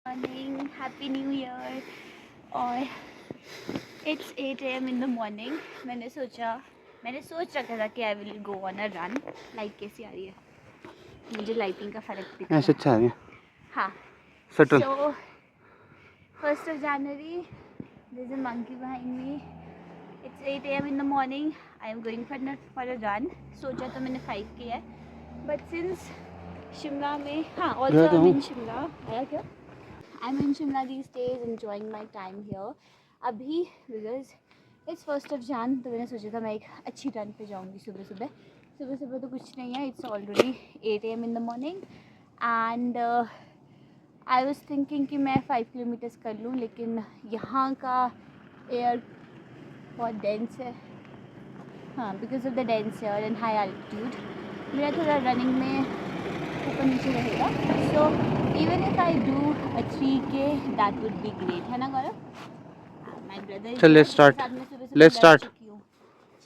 Morning, happy new year. और it's 8 AM in the morning. मैंने सोच रखा था कि I will go on a run. Light कैसी आ रही है? मुझे लाइटिंग का फ़र्क दिख रहा ऐसे है। अच्छा है हाँ, subtle. So 1st of January, there's a monkey behind me. It's 8 AM in the morning. I am going for a run. सोचा तो मैंने 5 किया है, बट सिंस शिमला में, हाँ, गया ऑल्सो तो आई हूँ। मीन शिमला आया क्या? I'm in Shimla these days, enjoying my time here. अभी because it's 1st of Jan, तो मैंने सोचा था मैं एक अच्छी रन पे जाऊँगी सुबह सुबह तो कुछ नहीं है. It's already 8 AM in the morning and I was thinking कि मैं 5 kilometers कर लूँ, लेकिन यहाँ का एयर बहुत डेंस है. हाँ, because of the dense air and high altitude मेरा थोड़ा रनिंग में ऊपर नीचे रहेगा. So even if I do a 3K that would be great, है ना गौरव? माय ब्रदर इज चल हियर, लेट्स जिसके स्टार्ट। साथ मैं सुबह लेट्स लड़ स्टार्ट। चुकी हूँ.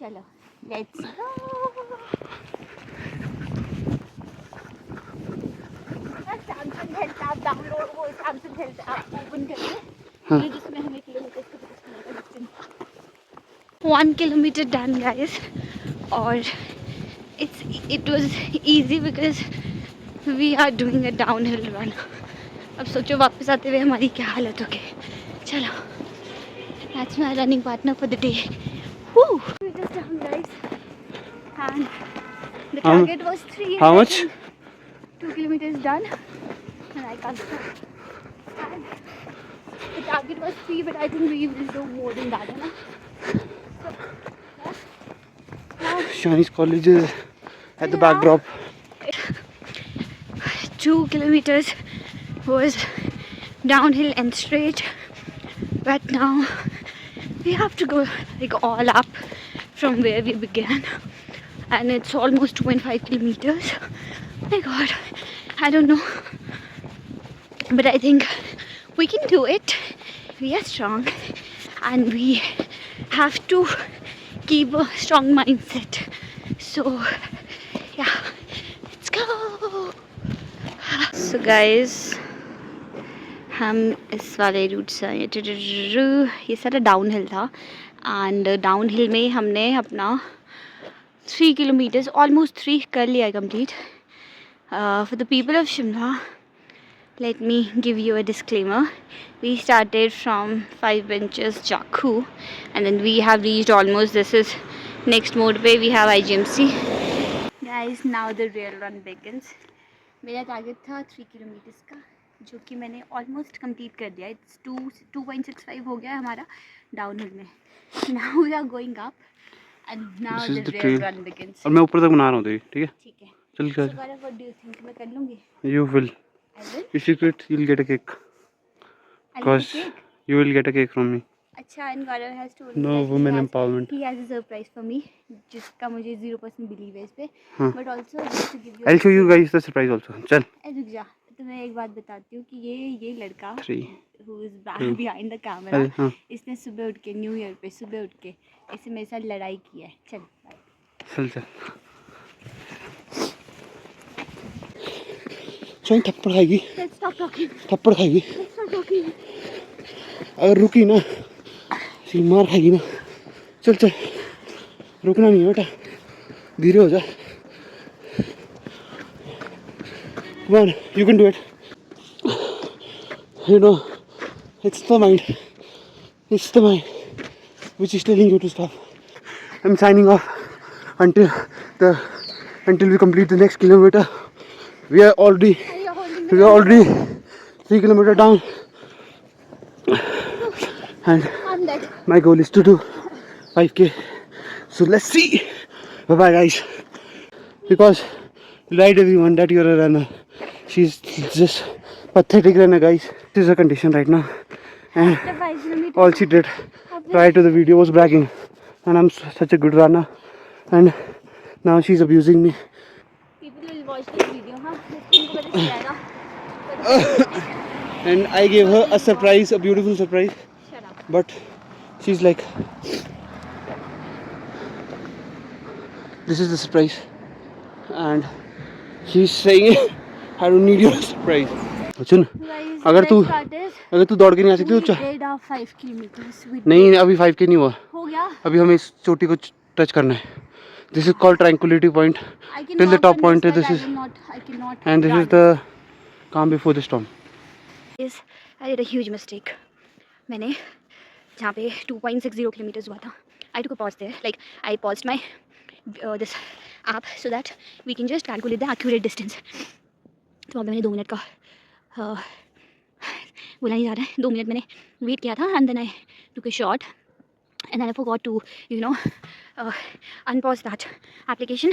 चलो let's go. Samsung health app download, वो सैमसंग हेल्थ ऐप ओपन करिए जिसमें हमें किलोमीटर का पता चलेगा. Distance 1 kilometer done guys. और it was easy because we are doing a downhill run. अब सोचो वापस आते हुए हमारी क्या हालत होगी. चलो, that's my running partner for the day. Woo! We just done guys, and the target was 3 How and I much? think 2 kilometers done and I can't stop. And the target was 3 but I think we will do more than that, है ना? Shani's college is at the backdrop. 2 kilometers was downhill and straight, but now we have to go like all up from where we began, and it's almost 2.5 kilometers. My god, I don't know, but I think we can do it. We are strong and we have to keep a strong mindset. So yeah, let's go. So guys, हम इस वाले root से आए. ये सारा down hill था and down hill में हमने अपना 3 kilometers ऑलमोस्ट 3 कर लिया है complete. For the people of Shimla, let me give you a disclaimer. We started from 5 benches Jakhu and then we have reached almost, this is next mode पे we have IGMC. Guys, now the real run begins. मेरा target था 3 kilometers का, जो कि मैंने almost complete कर दिया. It's 2.65 हो गया हमारा डाउन हिल में. Now we are going up and now This is the the real trail. Run begins. और मैं ऊपर तक बना रहा हूँ तेरी, ठीक है? ठीक है. चल सो चल। व्हाट डू यू थिंक, मैं कर लूँगी? You will. I will. If you quit, you'll get a cake. I will Cause cake. you will get a cake from me. अच्छा, and Gaurav has told me No that women empowerment. He has a surprise for me, जिसका मुझे 0% believe है इस पे. हाँ. But also just to give I'll show you you. guys the surprise also. चल. रुक जा, तुम्हें एक बात बताती हूँ कि ये लड़का 3, who is 2. behind the camera, अरे हाँ. इसने सुबह उठ के न्यू ईयर पे सुबह उठ के ऐसे मेरे साथ लड़ाई की है. चल बाय. चल चल. शाइन थप्पड़ खाएगी. Let's stop talking. थप्पड़ खाएगी. Let's stop talking. अगर रुकी ना, सी मार खाएगी ना. चल चल. रुकना नहीं है बेटा, धीरे हो जा. Come on, you can do it. You know, it's the mind. It's the mind which is telling you to stop. I'm signing off until we complete the next kilometer. We are already And you're holding we the are already 3 kilometers down, and I'm dead. my goal is to do 5K. So let's see. Bye bye guys. Because right everyone that you're a runner. She's just pathetic runner guys. This is her condition right now. And The 5 kilometers. all she did prior to the video was bragging. And I'm such a good runner. And now she's abusing me. People will watch this video, हाँ? इनको पता चल जाएगा. And I gave her a surprise, a beautiful surprise. Shut up. But she's like, this is the surprise. And she's saying, I don't need your surprise. Soon, Guys, अगर best तू part is अगर तू दौड़ के नहीं आ सकती we तो did our 5 kilometers. We नहीं, did. अभी 5K नहीं हुआ, हो गया? अभी हमें इस चोटी को टच करना है. This is called tranquillity point. I can till the walk top on point. this, but this is I cannot and this is run. The calm before the storm. Is I did a huge mistake. मैंने जहाँ पे 2.60 kilometers हुआ था, I took a pause there. Like I paused my this app so that we can just calculate the accurate distance. तो अब मैंने 2 minute का बोला नहीं जा रहा है, 2 मिनट मैंने वेट किया था and then I took a shot and then I forgot to unpause that application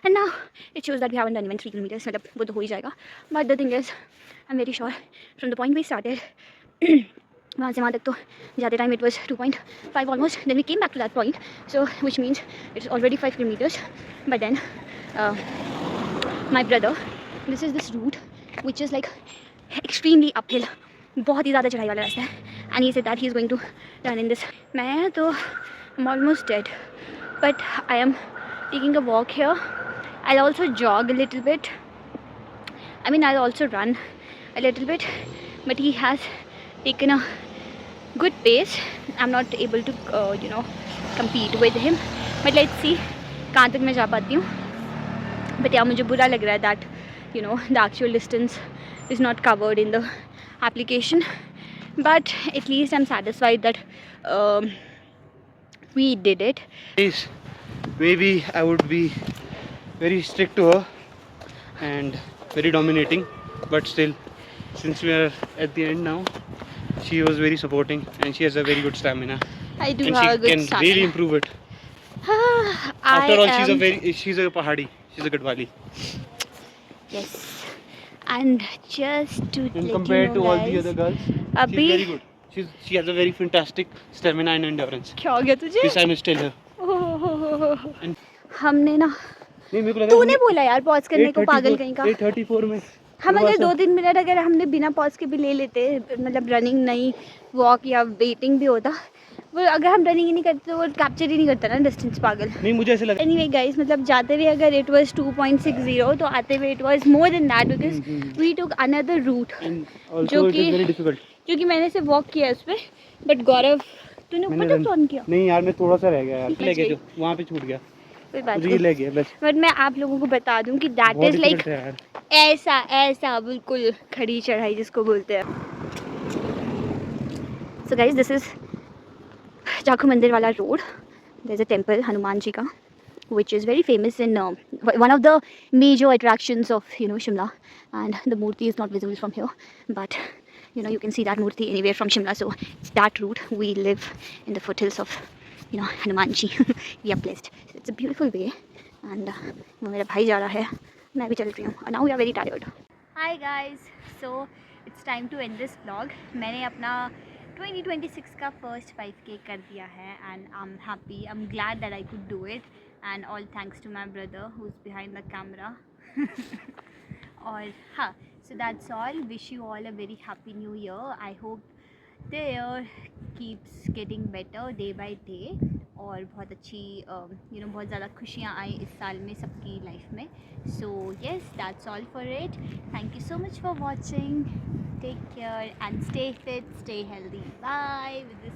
and now it shows that we haven't done even 3 kilometers. मतलब वो तो हो ही जाएगा, but the thing is I'm very sure from the point we started वहाँ से वहाँ तक तो जाते time it was 2.5 almost, then we came back to that point, so which means it's already 5 kilometers. But then my brother, this is this route which is like extremely uphill, बहुत ही ज़्यादा चढ़ाई वाला रास्ता है, and he said that he is going to run in this. मैं तो I'm almost dead, but I am taking a walk here. I'll also jog a little bit. I mean, I'll also run a little bit, but he has taken a good pace. I'm not able to compete with him, but let's see कहाँ तक मैं जा पाती हूँ. But yeah, मुझे बुरा लग रहा है that the actual distance is not covered in the application, but at least I'm satisfied that we did it. Maybe I would be very strict to her and very dominating, but still, since we are at the end now, she was very supporting and she has a very good stamina. I do And have a she good can stamina. really improve it. After all, she's a Pahadi. She's a Gadwali. Yes. And just to And let compared you to know, all guys, the other girls, she's अभी very good. She has a very fantastic stamina and endurance. क्या हो गया तुझे? This I must tell her. And हमने ना, नहीं, मेरे को लगा तूने बोला यार पॉज करने को, पागल कहीं का. 8:34 में हम अगर 2-3 मिनट अगर हमने बिना पॉज के भी ले लेते, मतलब रनिंग नहीं, वॉक या वेटिंग भी होता, वो अगर हम रनिंग ही नहीं करते तो वो कैप्चर ही नहीं करता ना डिस्टेंस, पागल. नहीं, मुझे ऐसे लगा. एनीवे गाइस, मतलब जाते हुए अगर इट वाज 2.60 तो आते हुए it was more than that because we took another route जो कि वेरी डिफिकल्ट. जो कि मैंने सिर्फ वॉक किया उस पर. बट गौरव, तूने ऊपर तक टर्न किया? नहीं यार, मैं थोड़ा सा रह गया यार, बच ले गया गई. जो वहाँ पे छूट गया, कोई बात मुझे नहीं. ले गया बस. बट मैं आप लोगों को बता दूं कि दैट बहुत इज लाइक difficult है यार. ऐसा बिल्कुल खड़ी चढ़ाई जिसको बोलते हैं. So guys, this is Jakhu Mandir वाला road. There is a temple Hanuman ji का which is very famous in one of the major attractions of Shimla, and the murti is not visible from here, but you can see that murti anywhere from Shimla. So it's that route. We live in the foothills of Hanuman ji. We are blessed. So it's a beautiful way, and वो मेरा भाई जा रहा है, मैं भी चल रही हूँ. Now we are very tired. Hi guys, so it's time to end this vlog. मैंने अपना 2026 का फर्स्ट 5K कर दिया है, and I'm happy. I'm glad that I could do it, and all thanks to my brother who's behind the camera. और हाँ, so that's all. Wish you all a very happy new year. I hope the year keeps getting better day by day, और बहुत अच्छी बहुत ज़्यादा खुशियाँ आए इस साल में सबकी लाइफ में. So yes, that's all for it. Thank you so much for watching. Take care and stay fit, stay healthy. Bye. With this